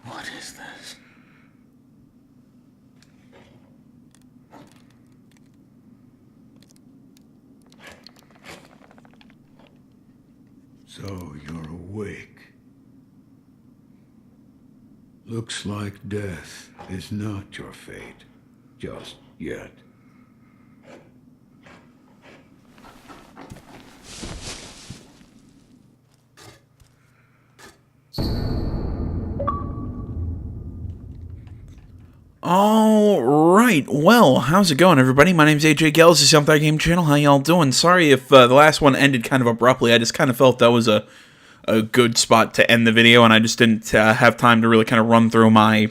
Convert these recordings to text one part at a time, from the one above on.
What is this? So you're awake. Looks like death is not your fate. Just yet. All right. Well, how's it going, everybody? My name's AJ Gales. This is Young Thai Game Channel. How y'all doing? Sorry if the last one ended kind of abruptly. I just kind of felt that was a good spot to end the video, and I just didn't have time to really kind of run through my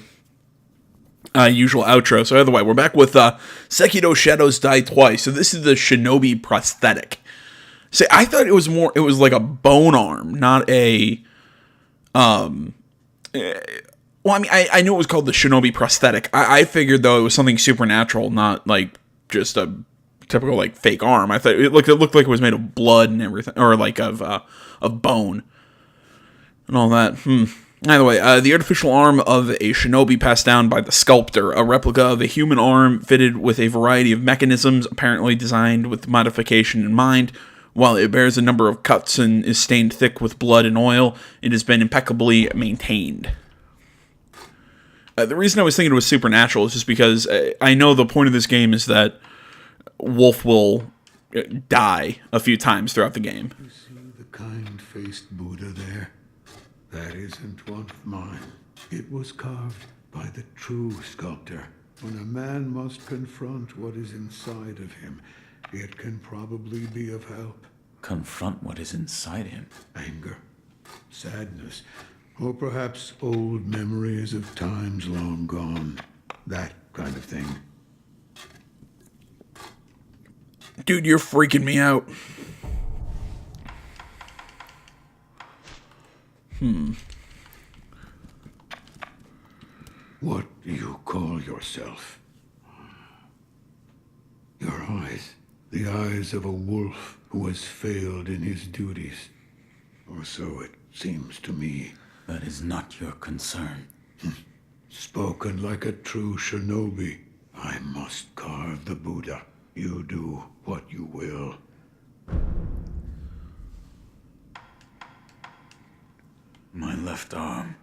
usual outro. So either way, we're back with Sekiro Shadows Die Twice. So this is the Shinobi prosthetic. See, I thought it was like a bone arm, not a well, I mean, I knew it was called the Shinobi prosthetic. I figured, though, it was something supernatural, not, like, just a typical, like, fake arm. I thought it looked like it was made of blood and everything, or, like, of bone and all that. Either way, the artificial arm of a shinobi passed down by the sculptor, a replica of a human arm fitted with a variety of mechanisms, apparently designed with modification in mind. While it bears a number of cuts and is stained thick with blood and oil, it has been impeccably maintained. The reason I was thinking it was supernatural is just because I know the point of this game is that Wolf will die a few times throughout the game. You see the kind-faced Buddha there? That isn't one of mine. It was carved by the true sculptor. When a man must confront what is inside of him, it can probably be of help. Confront what is inside him. Anger, sadness, or perhaps old memories of times long gone. That kind of thing. Dude, you're freaking me out. What do you call yourself? Your eyes. The eyes of a wolf who has failed in his duties. Or so it seems to me. That is not your concern. Spoken like a true shinobi. I must carve the Buddha. You do what you will. My left arm.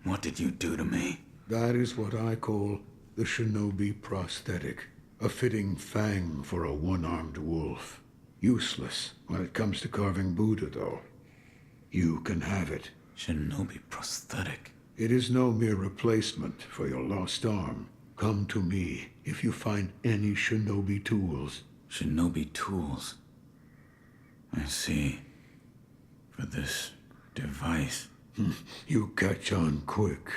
What did you do to me? That is what I call the shinobi prosthetic. A fitting fang for a one-armed wolf. Useless when it comes to carving Buddha, though. You can have it. Shinobi prosthetic. It is no mere replacement for your lost arm. Come to me if you find any shinobi tools. Shinobi tools. I see. For this device. You catch on quick.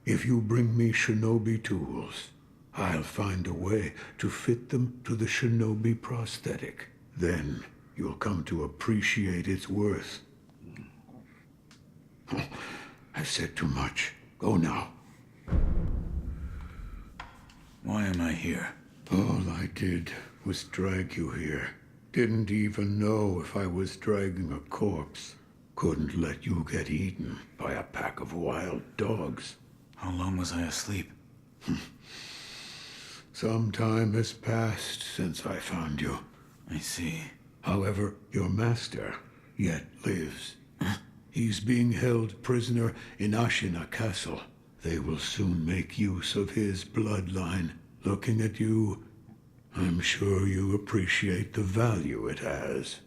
If you bring me shinobi tools, I'll find a way to fit them to the shinobi prosthetic. Then you'll come to appreciate its worth. I've said too much. Go now. Why am I here? All I did was drag you here. Didn't even know if I was dragging a corpse. Couldn't let you get eaten by a pack of wild dogs. How long was I asleep? Some time has passed since I found you. I see. However, your master yet lives. He's being held prisoner in Ashina Castle. They will soon make use of his bloodline. Looking at you, I'm sure you appreciate the value it has.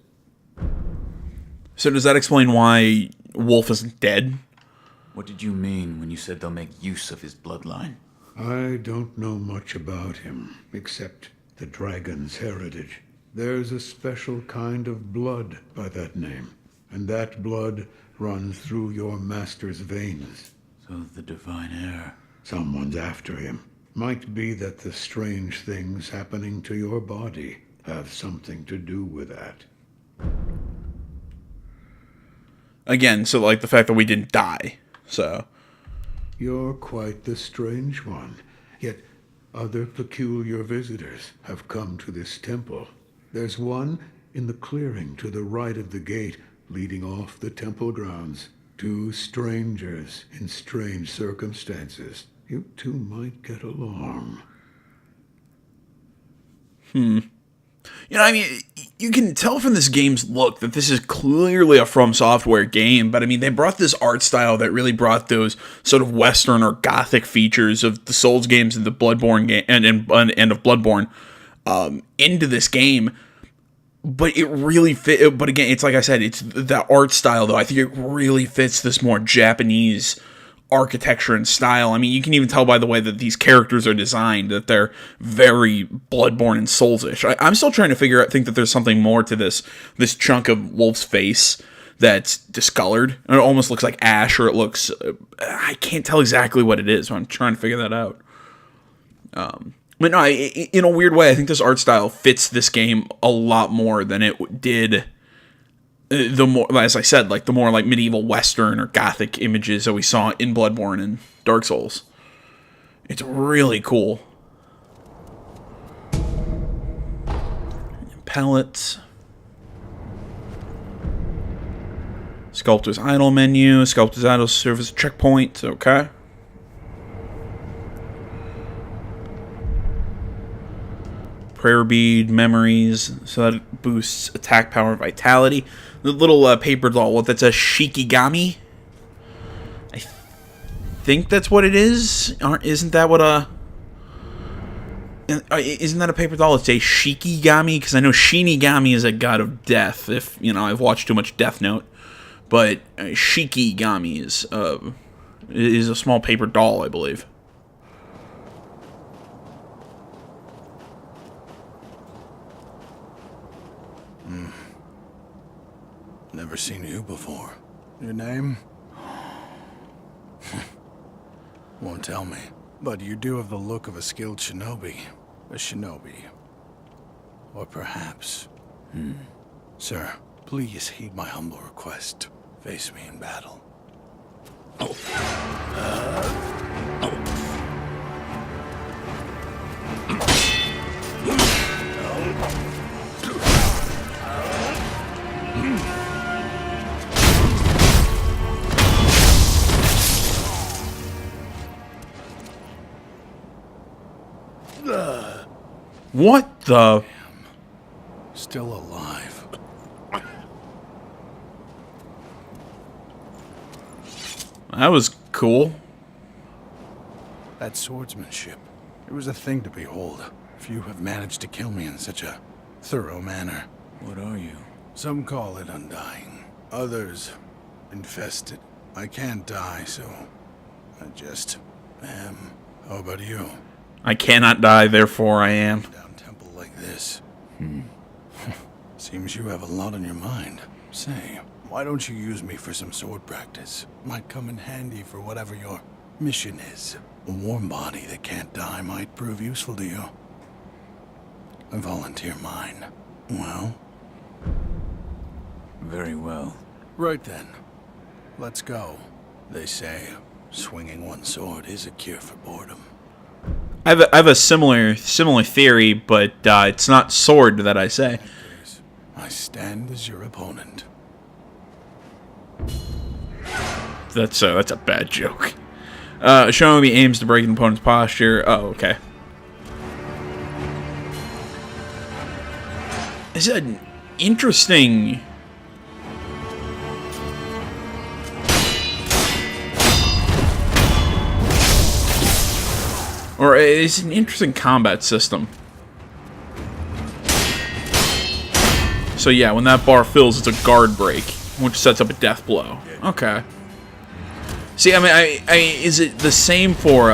So does that explain why Wolf isn't dead? What did you mean when you said they'll make use of his bloodline? I don't know much about him, except the dragon's heritage. There's a special kind of blood by that name, and that blood runs through your master's veins. So the divine heir. Someone's after him. Might be that the strange things happening to your body have something to do with that. Again, so like the fact that we didn't die. So You're quite the strange one. Yet other peculiar visitors have come to this temple. There's one in the clearing to the right of the gate leading off the temple grounds. Two strangers in strange circumstances. You two might get along. You know, I mean, you can tell from this game's look that this is clearly a From Software game, but I mean, they brought this art style that really brought those sort of Western or Gothic features of the Souls games and the Bloodborne game and of Bloodborne into this game. But it really fit. But again, it's like I said, it's the art style though. I think it really fits this more Japanese architecture and style. I mean, you can even tell by the way that these characters are designed that they're very Bloodborne and Souls-ish. I'm still trying to think that there's something more to this chunk of Wolf's face that's discolored. It almost looks like ash, or it looks... I can't tell exactly what it is, but I'm trying to figure that out. But no, in a weird way, I think this art style fits this game a lot more than it did... the more, as I said, like the more like medieval Western or Gothic images that we saw in Bloodborne and Dark Souls. It's really cool. Pellets. Sculptor's Idol menu. Sculptor's Idol serves as a checkpoint. Okay. Prayer bead, memories, so that boosts attack power and vitality. The little paper doll, what, that's a Shikigami? I think that's what it is. Isn't that what a... Isn't that a paper doll? It's a Shikigami, because I know Shinigami is a god of death, if, you know, I've watched too much Death Note. But Shikigami is a small paper doll, I believe. Never seen you before. Your name? Won't tell me. But you do have the look of a skilled shinobi. A shinobi. Or perhaps... Sir, please heed my humble request. Face me in battle. What the... Still alive. That was cool. That swordsmanship. It was a thing to behold. Few have managed to kill me in such a thorough manner. What are you? Some call it undying. Others, infested. I can't die, so I just am. How about you? I cannot die, therefore I am. Down temple like this. Seems you have a lot on your mind. Say, why don't you use me for some sword practice? Might come in handy for whatever your mission is. A warm body that can't die might prove useful to you. I volunteer mine. Well? Very well. Right then. Let's go. They say swinging one sword is a cure for boredom. I have a similar theory, but it's not sword that I say. I stand as your opponent. That's a bad joke. Shinobi aims to break an opponent's posture. Oh, okay. It's an interesting... Or it's an interesting combat system. So yeah, when that bar fills, it's a guard break, which sets up a death blow. Okay. See, I mean, is it the same for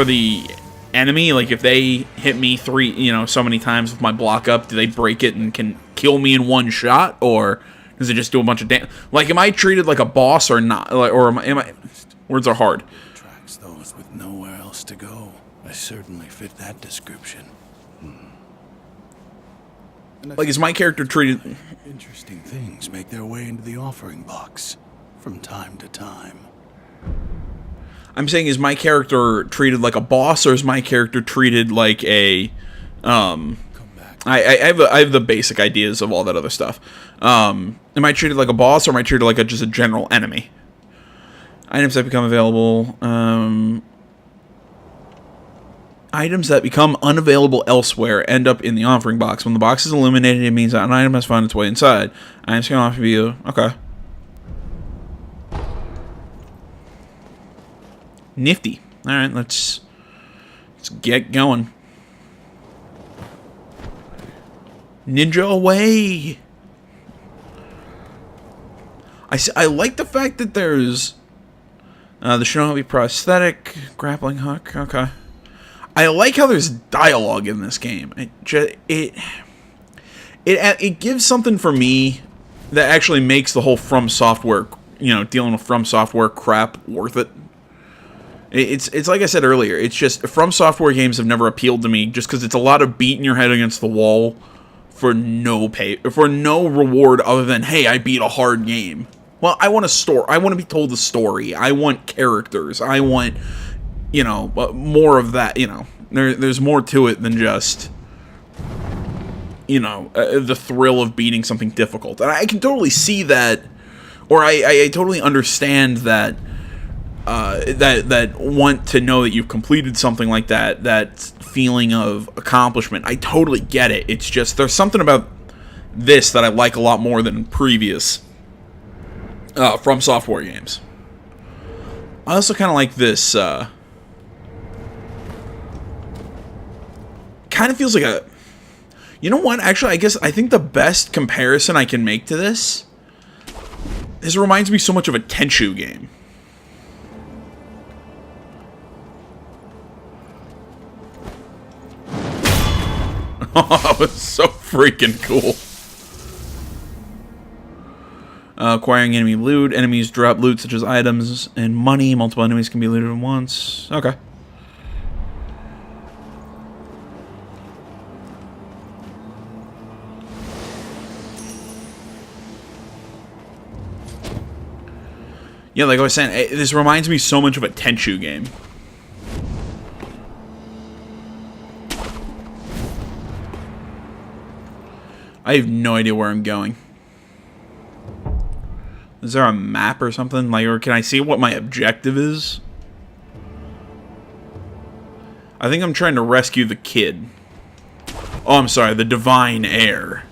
the enemy? Like, if they hit me so many times with my block up, do they break it and can kill me in one shot, or does it just do a bunch of damage? Like, am I treated like a boss or not? Like, or am I? Words are hard. Attracts those with nowhere else to go. I certainly fit that description. Like, is my character treated... Interesting things make their way into the offering box from time to time. I'm saying, is my character treated like a boss, or is my character treated like a, I have the basic ideas of all that other stuff. Am I treated like a boss, or am I treated like just a general enemy? Items that become available. Items that become unavailable elsewhere end up in the offering box. When the box is illuminated, it means that an item has found its way inside. Items can offer you. Okay. Nifty. All right, let's get going. Ninja away. I like the fact that there's the Shinobi prosthetic grappling hook. Okay. I like how there's dialogue in this game. It gives something for me that actually makes the whole From Software, dealing with From Software crap worth it. It's like I said earlier. It's just From Software games have never appealed to me, just because it's a lot of beating your head against the wall for no reward other than, hey, I beat a hard game. Well, I want a story. I want to be told a story. I want characters. I want, more of that. There's more to it than just, the thrill of beating something difficult. And I can totally see that, or I totally understand that. That want to know that you've completed something like that. That feeling of accomplishment. I totally get it. It's just there's something about this that I like a lot more than previous From Software games. I also kind of like this. Kind of feels like a. You know what? Actually, I think the best comparison I can make to this reminds me so much of a Tenchu game. Oh, it was so freaking cool. Acquiring enemy loot. Enemies drop loot such as items and money. Multiple enemies can be looted at once. Okay. Yeah, like I was saying, this reminds me so much of a Tenchu game. I have no idea where I'm going. Is there a map or something? Or can I see what my objective is? I think I'm trying to rescue the kid. Oh, I'm sorry, the divine heir.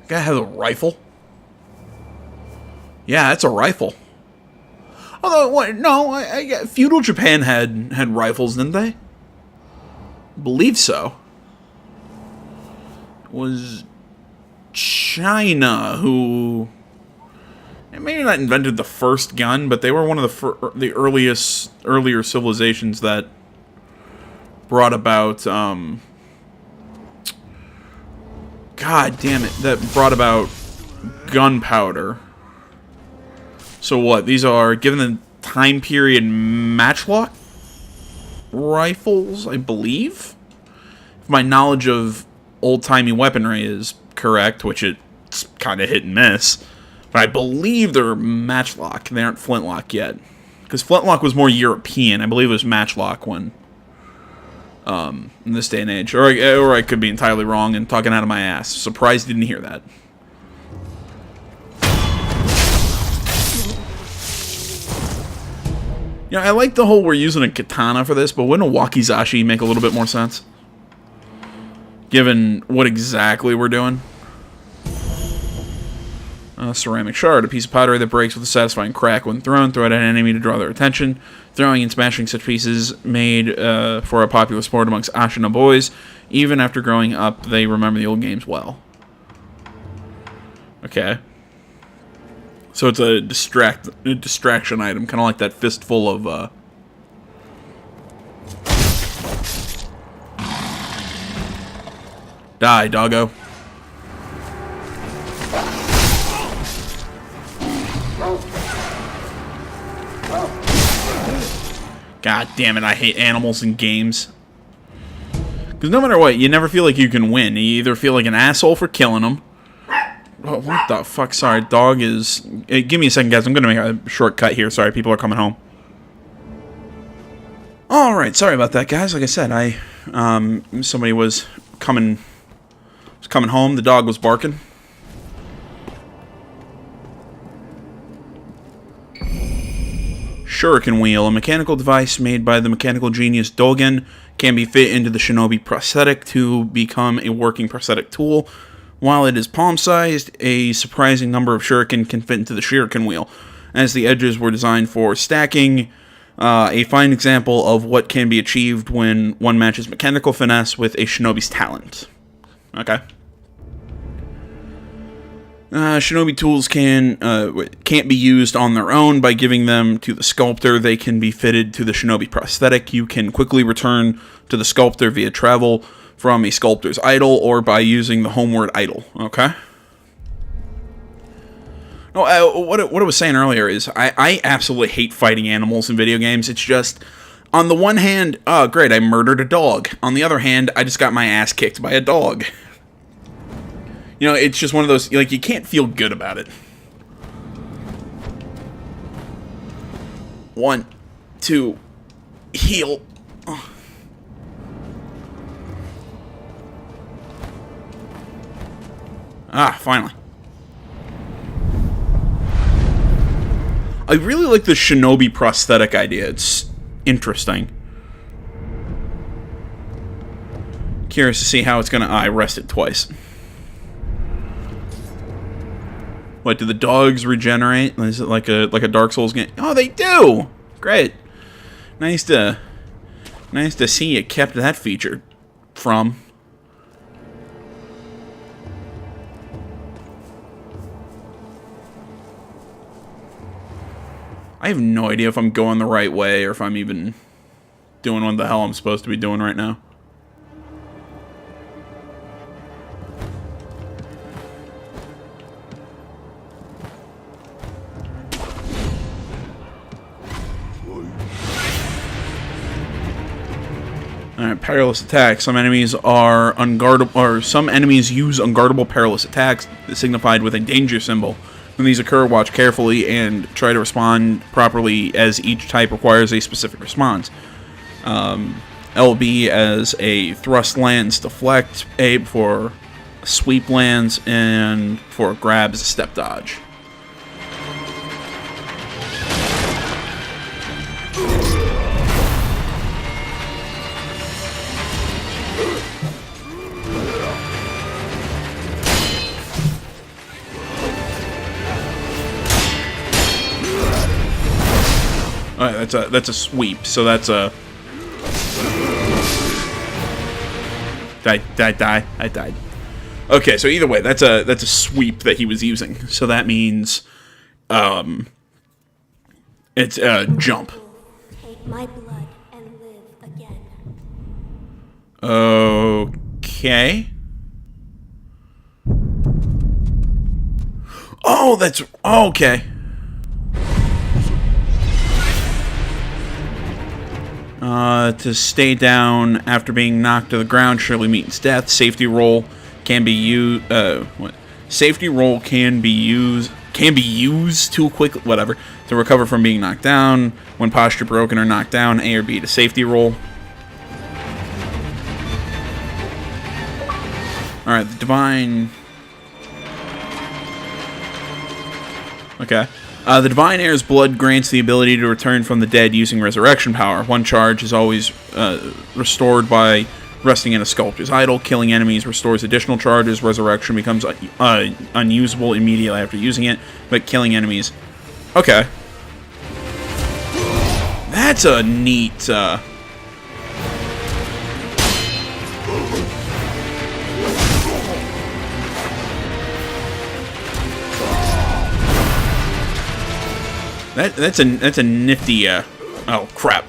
Guy has a rifle. Yeah, that's a rifle. Although, what? No, feudal Japan had rifles, didn't they? Believe so. It was China who maybe not invented the first gun, but they were one of the earlier civilizations that brought about. God damn it, that brought about gunpowder. So what, these are, given the time period, matchlock rifles, I believe? If my knowledge of old-timey weaponry is correct, which it's kind of hit and miss, but I believe they're matchlock. They aren't flintlock yet. Because flintlock was more European. I believe it was matchlock when... in this day and age. Or I could be entirely wrong and talking out of my ass. Surprised didn't hear that. I like the whole we're using a katana for this, but wouldn't a wakizashi make a little bit more sense? Given what exactly we're doing. A ceramic shard, a piece of pottery that breaks with a satisfying crack when thrown. Throw it at an enemy to draw their attention. Throwing and smashing such pieces made for a popular sport amongst Ashina boys. Even after growing up, they remember the old games well. Okay. So it's a distraction item, kind of like that fistful of... Die, doggo. God damn it, I hate animals in games. Because no matter what, you never feel like you can win. You either feel like an asshole for killing them. Oh, what the fuck? Sorry, dog is... Hey, give me a second, guys. I'm going to make a shortcut here. Sorry, people are coming home. Alright, sorry about that, guys. Like I said, somebody was coming home. The dog was barking. Shuriken Wheel, a mechanical device made by the mechanical genius Dogen, can be fit into the Shinobi prosthetic to become a working prosthetic tool. While it is palm-sized, a surprising number of shuriken can fit into the Shuriken Wheel, as the edges were designed for stacking. A fine example of what can be achieved when one matches mechanical finesse with a shinobi's talent. Okay. Shinobi tools can't be used on their own. By giving them to the sculptor, they can be fitted to the Shinobi prosthetic. You can quickly return to the sculptor via travel from a sculptor's idol or by using the homeward idol. Okay. No, what I was saying earlier is I absolutely hate fighting animals in video games. It's just, on the one hand, oh great, I murdered a dog. On the other hand, I just got my ass kicked by a dog. You know, it's just one of those, like, you can't feel good about it. 1, 2, heal. Ah, finally. I really like the Shinobi prosthetic idea. It's interesting. Curious to see how it's gonna... I rested twice. What, do the dogs regenerate? Is it like a Dark Souls game? Oh, they do! Great. Nice to see you kept that feature from. I have no idea if I'm going the right way or if I'm even doing what the hell I'm supposed to be doing right now. Alright, perilous attacks. Some enemies are unguardable, or some enemies use unguardable perilous attacks, signified with a danger symbol. When these occur, watch carefully and try to respond properly, as each type requires a specific response. LB as a thrust lands, deflect, A for sweep lands, and for grab as a step dodge. Alright, that's a sweep, so that's a... I died. Okay, so either way, that's a sweep that he was using. So that means, it's a jump. Take my blood and live again. Okay. Oh, that's... okay. To stay down after being knocked to the ground surely means death. Safety roll can be used. Safety roll can be used too quickly. Whatever, to recover from being knocked down. When posture broken or knocked down, A or B to safety roll. All right, the divine. Okay. The Divine Heir's blood grants the ability to return from the dead using resurrection power. One charge is always restored by resting in a sculptor's idol. Killing enemies restores additional charges. Resurrection becomes unusable immediately after using it, but killing enemies... Okay. That's a neat... That's a nifty, oh, crap.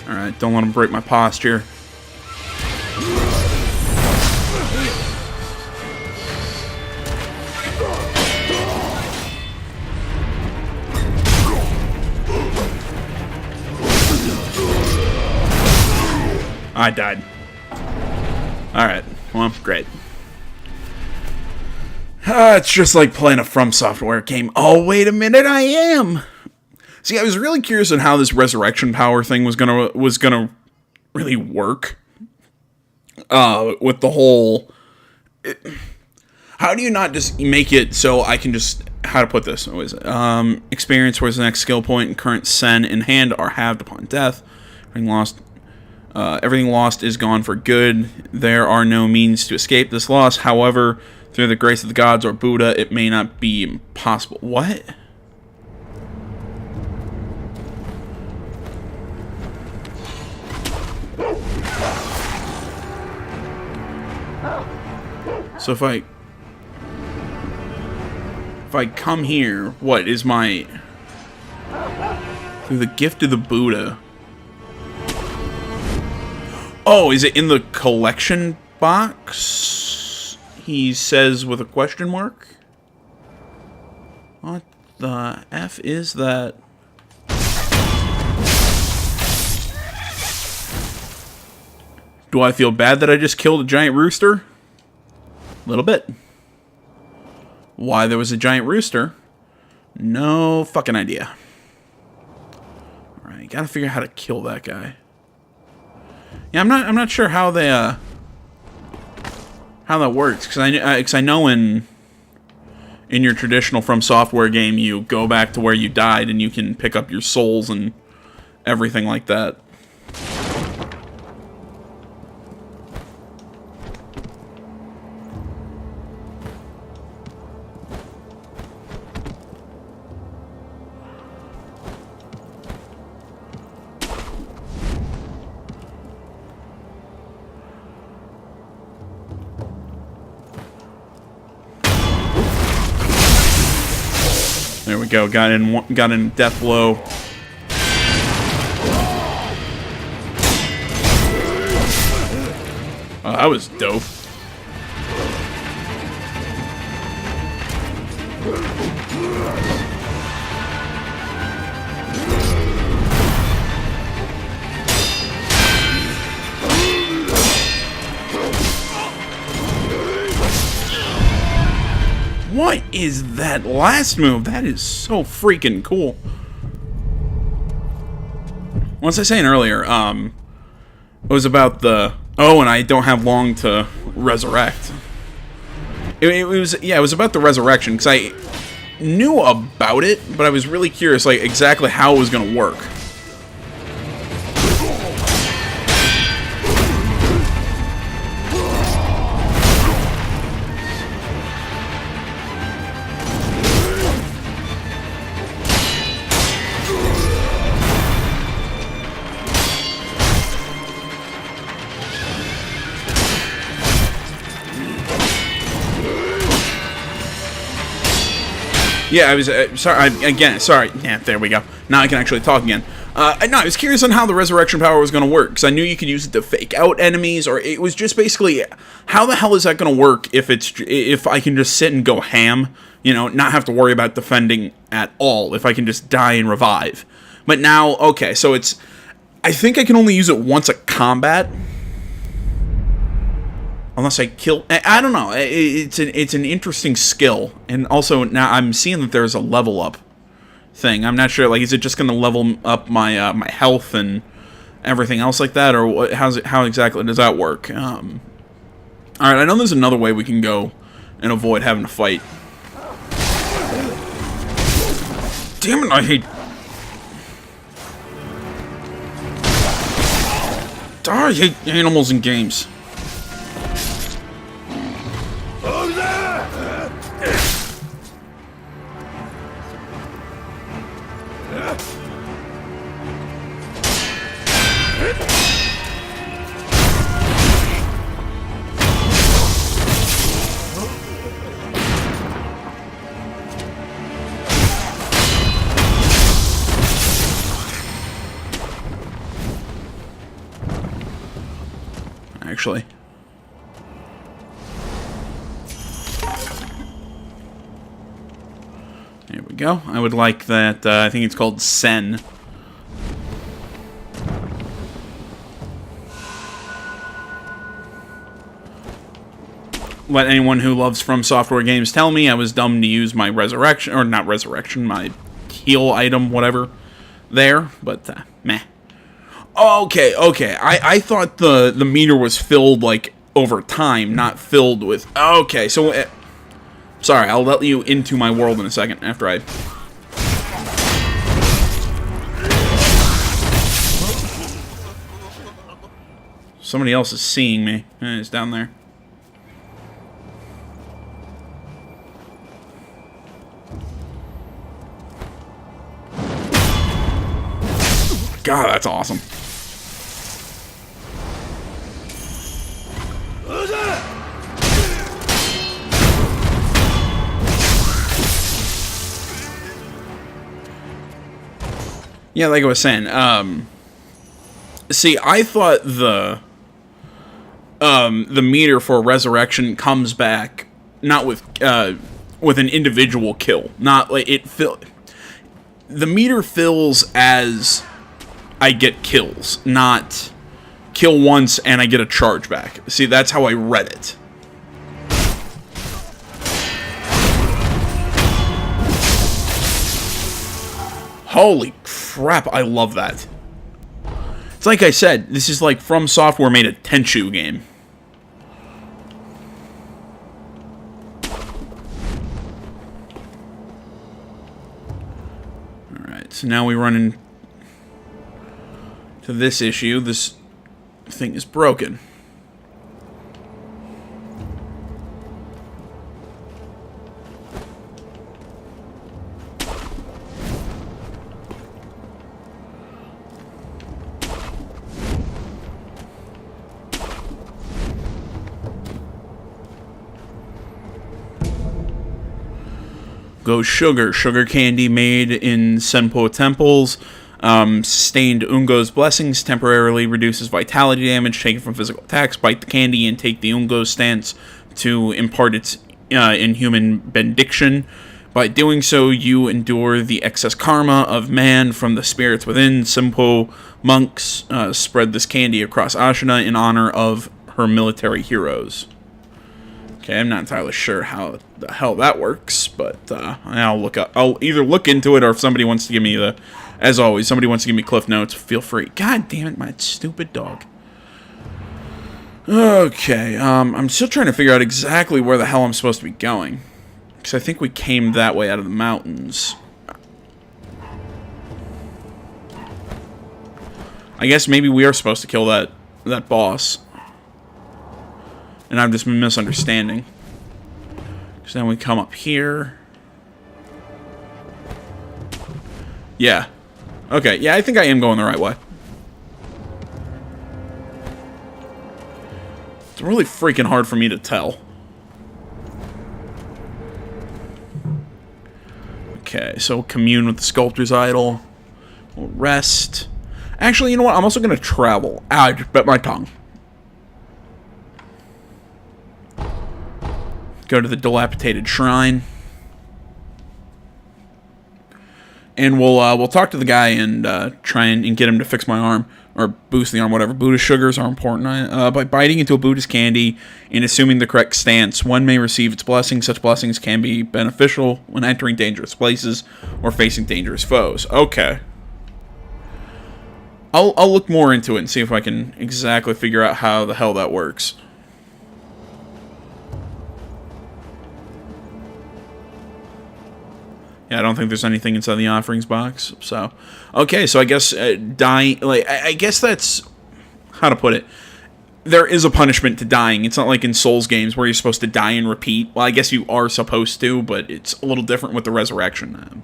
Alright, don't let him break my posture. I died. Alright, well, great. It's just like playing a From Software game. Oh, wait a minute, I am! See, I was really curious on how this resurrection power thing was gonna really work. With the whole... how do you not just make it so I can just... How to put this? What is it? Experience towards the next skill point and current sen in hand are halved upon death. Everything lost is gone for good. There are no means to escape this loss. However, through the grace of the gods or Buddha, it may not be impossible. What? So if I come here, what is my... Through the gift of the Buddha. Oh, is it in the collection box? He says with a question mark. What the F is that? Do I feel bad that I just killed a giant rooster? A little bit. Why there was a giant rooster? No fucking idea. Alright, gotta figure out how to kill that guy. Yeah, I'm not sure how they how that works, because I know in your traditional From Software game you go back to where you died and you can pick up your souls and everything like that. There we go. Got in death blow. Oh, that was dope. What is that last move? That is so freaking cool. What was I saying earlier? It was about the... Oh, and I don't have long to resurrect. It was about the resurrection, because I knew about it, but I was really curious, like, exactly how it was going to work. Yeah, I was sorry. Sorry. Yeah, there we go. Now I can actually talk again. No, I was curious on how the resurrection power was going to work, because I knew you could use it to fake out enemies, or it was just basically, how the hell is that going to work if I can just sit and go ham, you know, not have to worry about defending at all, if I can just die and revive. But now, okay, so it's, I think I can only use it once a combat. Unless I kill... I don't know. It's an interesting skill. And also, now I'm seeing that there's a level up thing. I'm not sure, like, is it just going to level up my my health and everything else like that? Or how exactly does that work? Alright, I know there's another way we can go and avoid having to fight. Damn it, I hate... I hate animals in games. Actually. There we go. I would like that, I think it's called Sen. let anyone who loves From Software games tell me I was dumb to use my resurrection, or not resurrection, my heal item, whatever, there, but, meh. Okay, I thought the meter was filled, like, over time, not filled with, okay, so, sorry, I'll let you into my world in a second, after I... Somebody else is seeing me. It's down there. God, that's awesome. Yeah, like I was saying, see, I thought the meter for resurrection comes back not with an individual kill, not like the meter fills as I get kills, not kill once and I get a charge back. See, that's how I read it. Holy crap, I love that. It's like I said, this is like From Software made a Tenchu game. Alright, so now we run into this issue. This thing is broken. Goes sugar. Sugar candy made in Senpo temples. Sustained Ungo's blessings temporarily reduces vitality damage taken from physical attacks. Bite the candy and take the Ungo stance to impart its inhuman benediction. By doing so, you endure the excess karma of man from the spirits within. Senpo monks spread this candy across Ashina in honor of her military heroes. Okay, I'm not entirely sure how the hell that works, but I'll either look into it, or if somebody wants to give me as always, somebody wants to give me cliff notes, feel free. God damn it, my stupid dog. Okay, I'm still trying to figure out exactly where the hell I'm supposed to be going, because I think we came that way out of the mountains. I guess maybe we are supposed to kill that boss. And I've just been misunderstanding. So then we come up here. Yeah. Okay, yeah, I think I am going the right way. It's really freaking hard for me to tell. Okay, so we'll commune with the sculptor's idol. We'll rest. Actually, you know what? I'm also going to travel. I just bit my tongue. Go to the dilapidated shrine, and we'll talk to the guy and try and get him to fix my arm or boost the arm, whatever. Buddhist sugars are important. By biting into a Buddhist candy and assuming the correct stance, one may receive its blessings. Such blessings can be beneficial when entering dangerous places or facing dangerous foes. Okay, I'll look more into it and see if I can exactly figure out how the hell that works. Yeah, I don't think there's anything inside the offerings box. So, okay, so I guess dying, like, I guess that's how to put it. There is a punishment to dying. It's not like in Souls games where you're supposed to die and repeat. Well, I guess you are supposed to, but it's a little different with the resurrection.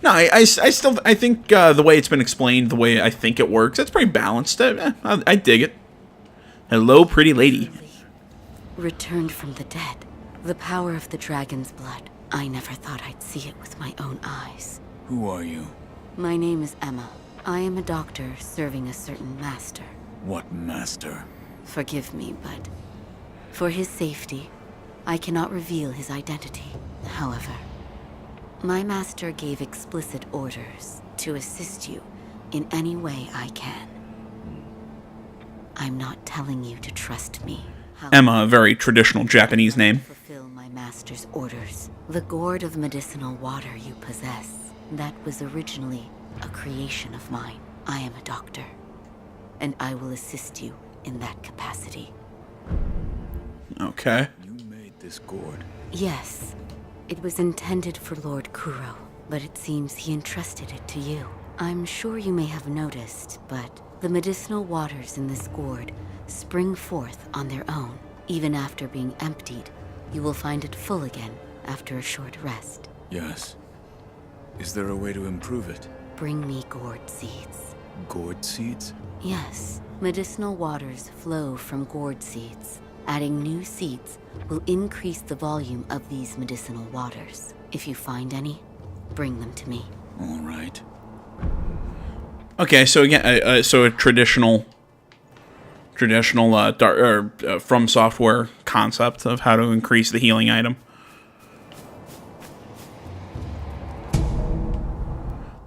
No, I think the way it's been explained, the way I think it works, it's pretty balanced. I dig it. Hello, pretty lady. Returned from the dead. The power of the dragon's blood. I never thought I'd see it with my own eyes. Who are you? My name is Emma. I am a doctor serving a certain master. What master? Forgive me, but for his safety, I cannot reveal his identity. However, my master gave explicit orders to assist you in any way I can. I'm not telling you to trust me. Emma, a very traditional Japanese name. Fulfill my master's orders. The gourd of medicinal water you possess, that was originally a creation of mine. I am a doctor, and I will assist you in that capacity. Okay. You made this gourd. Yes, it was intended for Lord Kuro, but it seems he entrusted it to you. I'm sure you may have noticed, but the medicinal waters in this gourd spring forth on their own. Even after being emptied, you will find it full again after a short rest. Yes. Is there a way to improve it? Bring me gourd seeds. Gourd seeds? Yes, medicinal waters flow from gourd seeds. Adding new seeds will increase the volume of these medicinal waters. If you find any, bring them to me. All right. Okay, so again, so a traditional From Software concept of how to increase the healing item.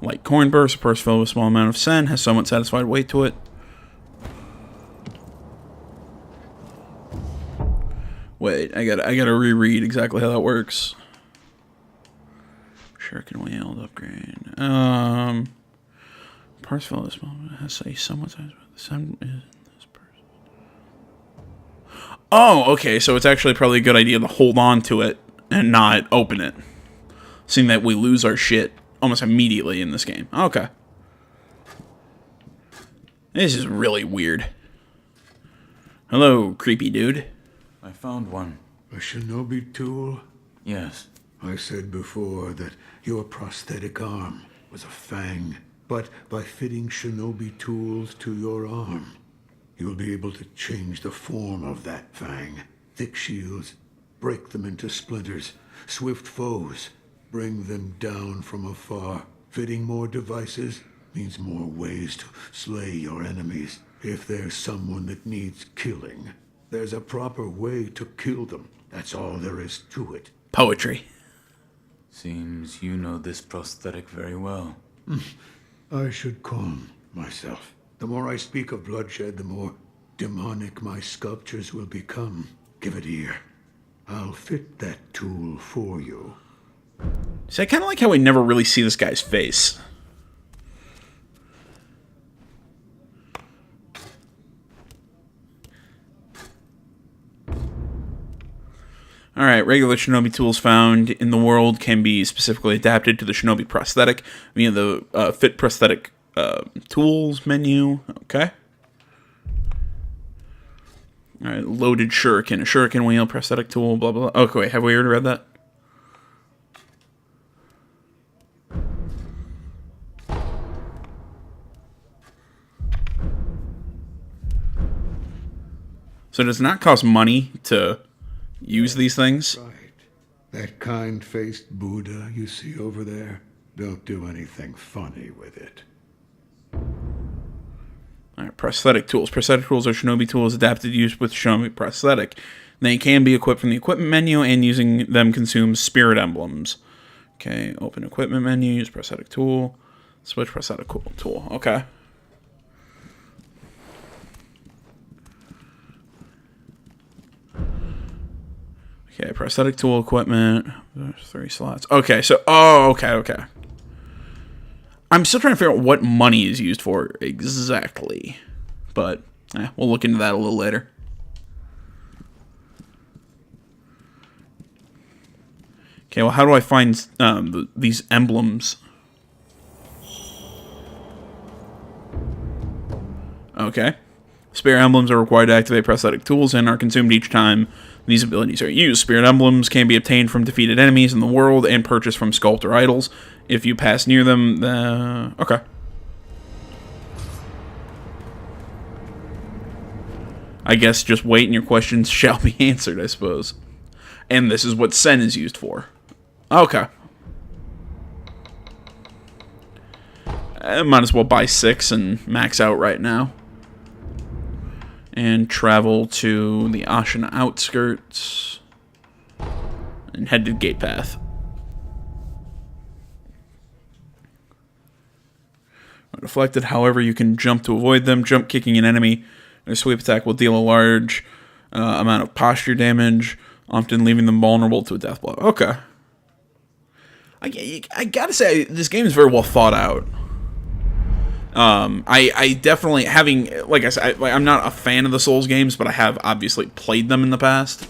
Like coin burst, a purse filled with a small amount of sen has somewhat satisfied weight to it. Wait, I gotta reread exactly how that works. Shuriken wield upgrade. Purse filled with a small amount has a somewhat satisfied. The sen is in this purse. Oh, okay, so it's actually probably a good idea to hold on to it and not open it, seeing that we lose our shit almost immediately in this game. Okay. This is really weird. Hello, creepy dude. I found one. A shinobi tool? Yes. I said before that your prosthetic arm was a fang. But by fitting shinobi tools to your arm, you'll be able to change the form of that fang. Thick shields, break them into splinters. Swift foes, bring them down from afar. Fitting more devices means more ways to slay your enemies. If there's someone that needs killing, there's a proper way to kill them. That's all there is to it. Poetry. Seems you know this prosthetic very well. I should calm myself. The more I speak of bloodshed, the more demonic my sculptures will become. Give it ear. I'll fit that tool for you. See, I kind of like how we never really see this guy's face. Alright, regular shinobi tools found in the world can be specifically adapted to the shinobi prosthetic via the fit prosthetic tools menu. Okay. Alright, loaded shuriken. A shuriken wheel, prosthetic tool, blah, blah, blah. Okay, wait, have we already read that? So it does not cost money to use these things. Right. That kind-faced Buddha you see over there, don't do anything funny with it. Alright, prosthetic tools. Prosthetic tools are shinobi tools adapted to use with shinobi prosthetic. They can be equipped from the equipment menu, and using them consumes spirit emblems. Okay, open equipment menu, use prosthetic tool. Switch prosthetic tool. Okay. Okay, prosthetic tool equipment. There's 3 slots. Okay, so... Oh, okay. I'm still trying to figure out what money is used for exactly. But, we'll look into that a little later. Okay, well, how do I find these emblems? Okay. Spirit emblems are required to activate prosthetic tools and are consumed each time these abilities are used. Spirit emblems can be obtained from defeated enemies in the world and purchased from sculptor idols. If you pass near them, okay. I guess just wait and your questions shall be answered, I suppose. And this is what Sen is used for. Okay. I might as well buy 6 and max out right now. And travel to the Ashina outskirts. And head to Gate Path. Deflected, however, you can jump to avoid them. Jump kicking an enemy. A sweep attack will deal a large amount of posture damage, often leaving them vulnerable to a death blow. Okay. I gotta say, this game is very well thought out. I definitely, like I said, I'm not a fan of the Souls games, but I have obviously played them in the past.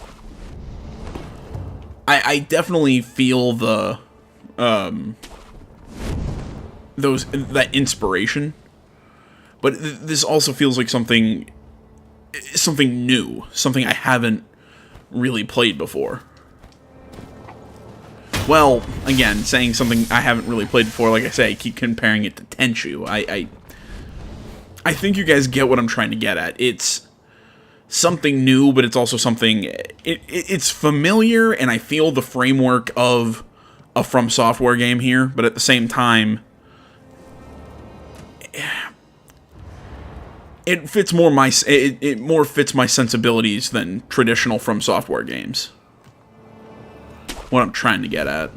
I definitely feel that inspiration, but this also feels like something new, something I haven't really played before. Well, again, saying something I haven't really played before, like I say, I keep comparing it to Tenchu. I think you guys get what I'm trying to get at. It's something new, but it's also something... It's familiar, and I feel the framework of a From Software game here, but at the same time... It fits more it more fits my sensibilities than traditional From Software games. What I'm trying to get at.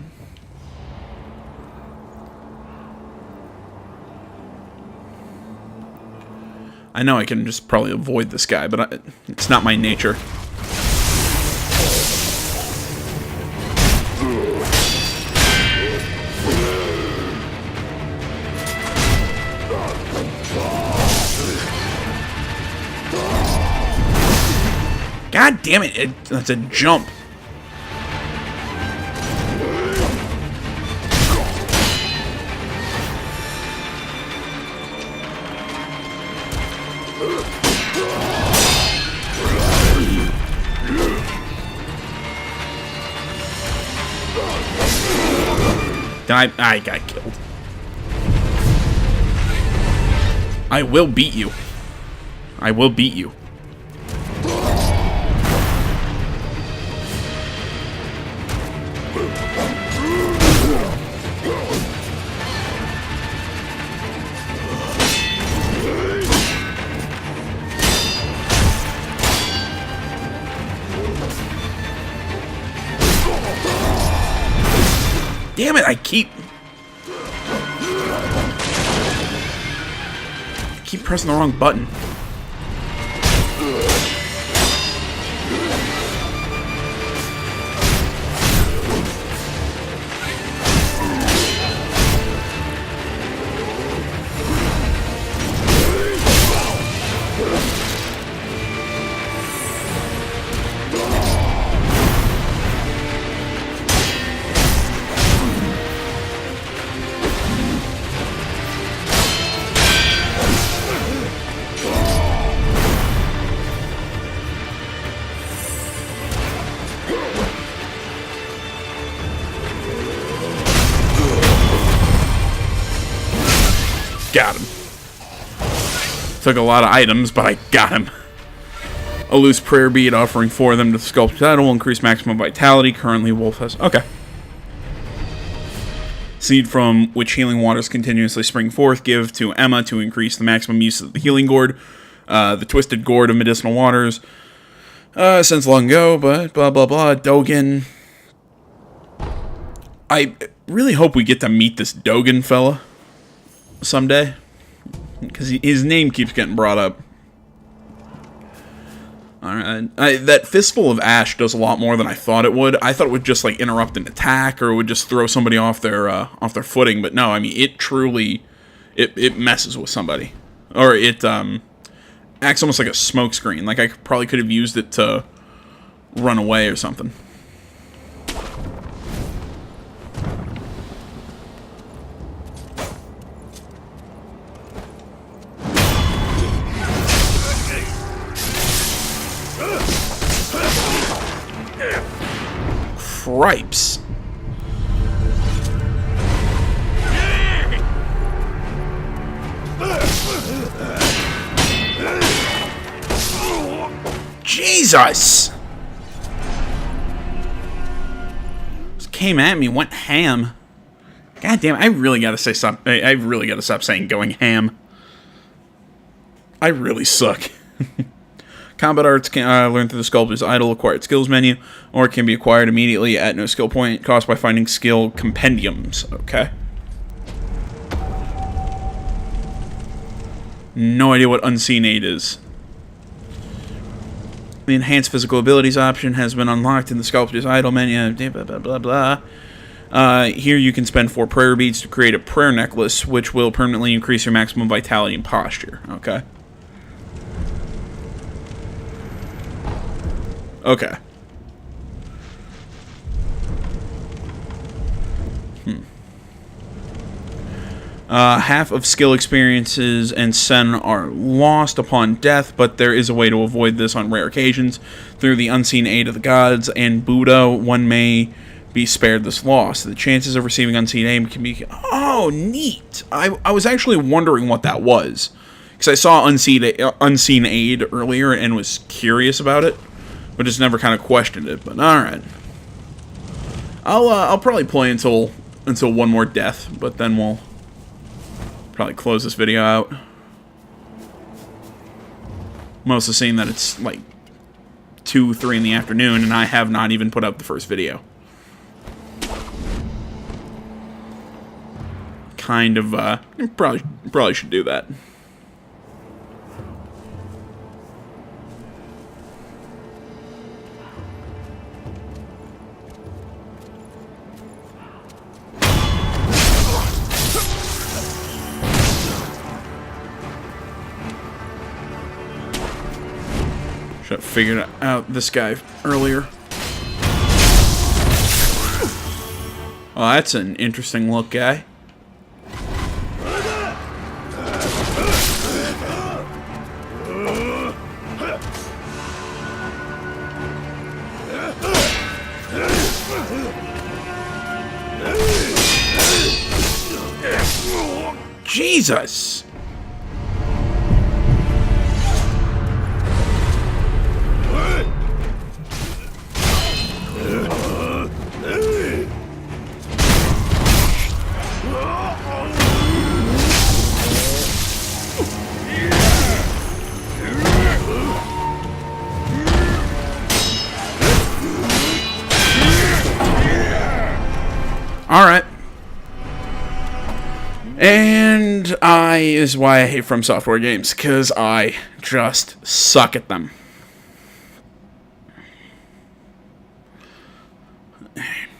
I know I can just probably avoid this guy, but it's not my nature. God damn it, that's a jump. I got killed. I will beat you. I will beat you. Damn it, I keep pressing the wrong button. Got him. Took a lot of items, but I got him. A loose prayer bead offering 4 of them to the sculpted title will increase maximum vitality. Currently, Wolf has... Okay. Seed from which healing waters continuously spring forth. Give to Emma to increase the maximum use of the healing gourd. The twisted gourd of medicinal waters. Since long ago, but blah blah blah. Dogen. I really hope we get to meet this Dogen fella someday, because his name keeps getting brought up. Alright, that Fistful of Ash does a lot more than I thought it would. I thought it would just like interrupt an attack, or it would just throw somebody off their footing, but no, I mean, it truly, it messes with somebody. Or it acts almost like a smoke screen. Like I probably could have used it to run away or something. Cripes. Jesus! Just came at me, went ham. God damn, I really gotta say something. I really gotta stop saying going ham. I really suck. Combat arts can learn through the Sculptor's Idol acquired skills menu, or it can be acquired immediately at no skill point cost by finding skill compendiums. Okay. No idea what Unseen Aid is. The enhanced physical abilities option has been unlocked in the sculptor's idle menu. Blah, blah, blah, blah. Here you can spend 4 prayer beads to create a prayer necklace, which will permanently increase your maximum vitality and posture. Okay. Okay. Half of skill experiences and sen are lost upon death, but there is a way to avoid this on rare occasions. Through the unseen aid of the gods and Buddha, one may be spared this loss. The chances of receiving unseen aid can be... Oh, neat! I was actually wondering what that was. Because I saw unseen aid earlier and was curious about it, but just never kind of questioned it. But alright. I'll probably play until one more death, but then we'll probably close this video out. Mostly seeing that it's like 2, 3 in the afternoon, and I have not even put up the first video. Kind of, probably should do that. Should have figured out this guy earlier. Oh, that's an interesting look, guy. Jesus! Alright. And is why I hate From Software games, because I just suck at them.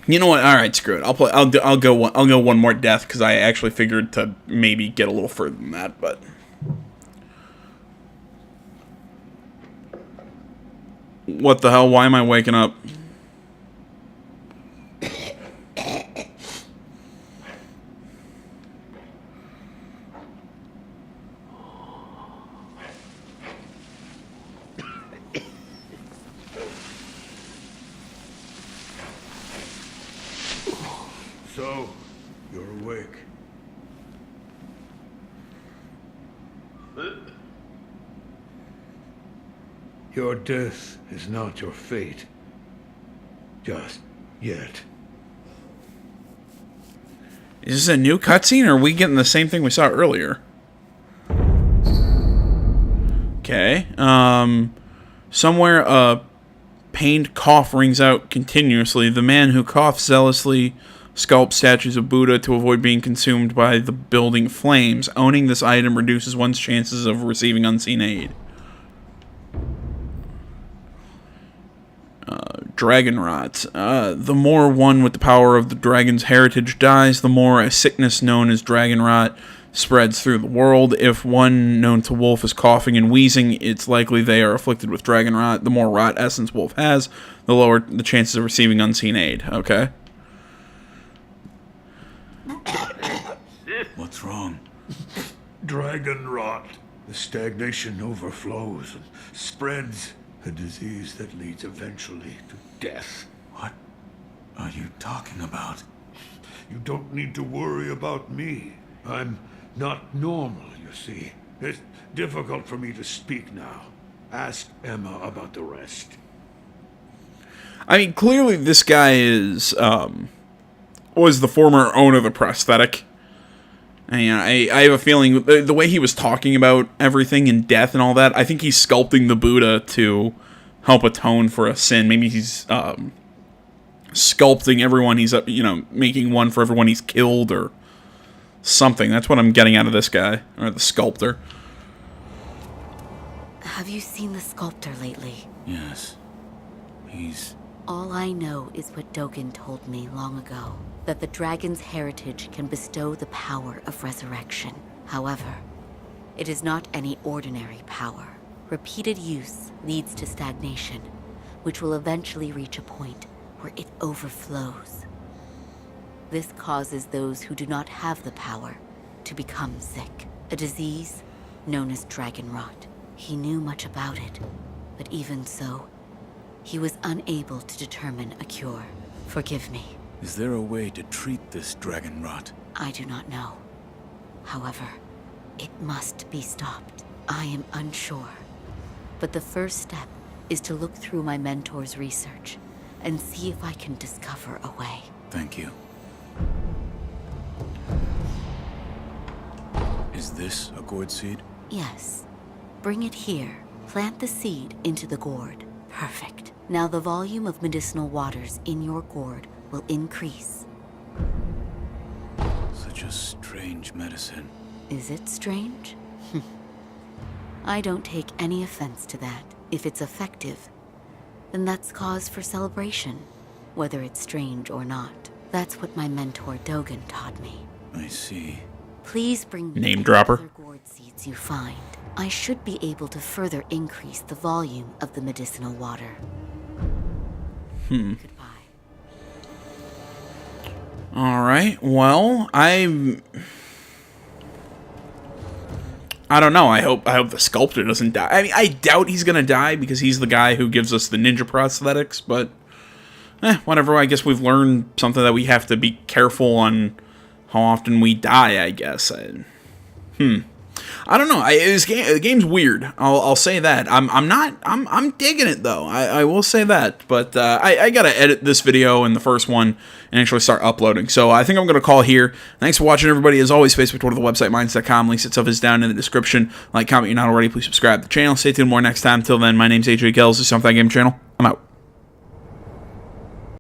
You know what? All right, screw it. I'll go one more death, because I actually figured to maybe get a little further than that, but what the hell? Why am I waking up? So, you're awake. Your death is not your fate. Just yet. Is this a new cutscene, or are we getting the same thing we saw earlier? Okay. Somewhere a pained cough rings out continuously. The man who coughs zealously sculpts statues of Buddha to avoid being consumed by the building flames. Owning this item reduces one's chances of receiving unseen aid. Dragon rot. The more one with the power of the dragon's heritage dies, the more a sickness known as dragon rot spreads through the world. If one known to Wolf is coughing and wheezing, it's likely they are afflicted with dragon rot. The more rot essence Wolf has, the lower the chances of receiving unseen aid. Okay. What's wrong? Dragon rot. The stagnation overflows and spreads. A disease that leads eventually to death. What are you talking about? You don't need to worry about me. I'm not normal, you see. It's difficult for me to speak now. Ask Emma about the rest. I mean, clearly this guy is, was the former owner of the prosthetic. And, you know, I have a feeling the way he was talking about everything and death and all that, I think he's sculpting the Buddha to help atone for a sin. Maybe he's sculpting everyone he's, making one for everyone he's killed or something. That's what I'm getting out of this guy, or the sculptor. Have you seen the sculptor lately? Yes. He's... All I know is what Dogen told me long ago, that the dragon's heritage can bestow the power of resurrection. However, it is not any ordinary power. Repeated use leads to stagnation, which will eventually reach a point where it overflows. This causes those who do not have the power to become sick, a disease known as dragon rot. He knew much about it, but even so, he was unable to determine a cure. Forgive me. Is there a way to treat this dragon rot? I do not know. However, it must be stopped. I am unsure. But the first step is to look through my mentor's research and see if I can discover a way. Thank you. Is this a gourd seed? Yes. Bring it here. Plant the seed into the gourd. Perfect. Now the volume of medicinal waters in your gourd will increase. Such a strange medicine. Is it strange? I don't take any offense to that. If it's effective, then that's cause for celebration, whether it's strange or not. That's what my mentor Dogen taught me. I see. Please bring me Name any dropper. other gourd seeds you find. I should be able to further increase the volume of the medicinal water. Goodbye. All right. Well, I don't know. I hope the sculptor doesn't die. I mean, I doubt he's gonna die because he's the guy who gives us the ninja prosthetics. But whatever. I guess we've learned something that we have to be careful on how often we die. I guess. I don't know. The game's weird. I'll say that. I'm digging it though. I will say that. But I gotta edit this video and the first one and actually start uploading. So I think I'm gonna call here. Thanks for watching, everybody. As always, Facebook, Twitter, the website, minds.com. Links itself is down in the description. Like, comment, you're not already. Please subscribe to the channel. Stay tuned more next time. Till then, my name's AJ Kells. This is Fang Game Channel. I'm out.